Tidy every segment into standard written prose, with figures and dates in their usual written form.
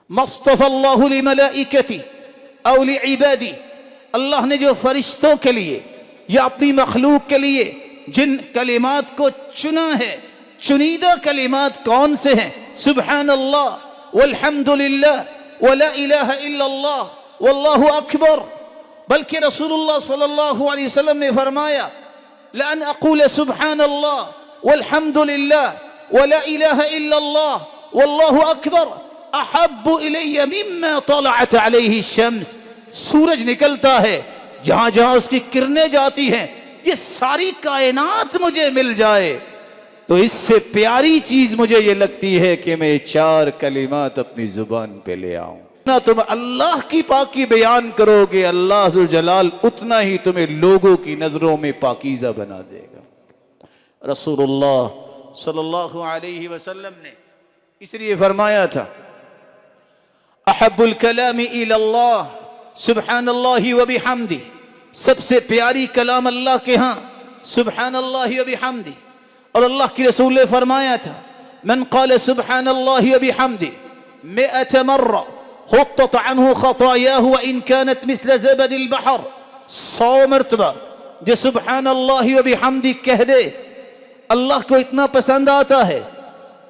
मस्तफ़ल्लाहु लिमलाइकती औ लिइबादी, अल्लाह ने जो फरिश्तों के लिए या अपनी मखलूक के लिए जिन कलिमात को चुना है, चुनीदा कलिमात कौन से हैं? सुब्हानल्लाह वल्हम्दुलिल्लाह वला इलाहा इल्लल्लाह वल्लाहु अकबर। बल्कि रसूलुल्लाह सल्लल्लाहु अलैहि वसल्लम ने फरमाया, लअन अक़ूल सुब्हानल्लाह वल्हम्दुलिल्लाह वला इलाहा इल्लल्लाह वल्लाहु अकबर अहब्बु इलैया मिम्मा तलअत अलैहि शम्स। सूरज निकलता है, जहां जहां उसकी किरणें जाती हैं, ये सारी कायनात मुझे मिल जाए तो इससे प्यारी चीज मुझे ये लगती है कि मैं 4 कलिमात अपनी जुबान पे ले आऊं। ना तुम अल्लाह की पाकी बयान करोगे, अल्लाह जुल जलाल उतना ही तुम्हें लोगों की नजरों में पाकीज़ा बना देगा। रसूलुल्लाह सल्लल्लाहु अलैहि वसल्लम ने इसलिए फरमाया था, अहब्बुल कलामी इलल्लाह सुब्हानल्लाहि व बिहम्दी, सबसे प्यारी कलाम अल्लाह के यहाँ सुब्हानल्लाहि व बिहम्दी। और अल्लाह के रसूल ने फरमाया था, मन क़ाल सुब्हानल्लाहि व बिहम्दी मिअत मर्रा हुत्तत अन्हु खतायाहु व इन कानत मिस्ल ज़बदिल बहर। 100 मरतबा जो सुब्हानल्लाहि व बिहम्दी कह दे, अल्लाह को इतना पसंद आता है,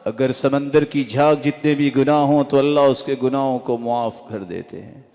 अगर समंदर की झाग जितने भी गुनाह हों तो अल्लाह उसके गुनाहों को मुआफ कर देते हैं।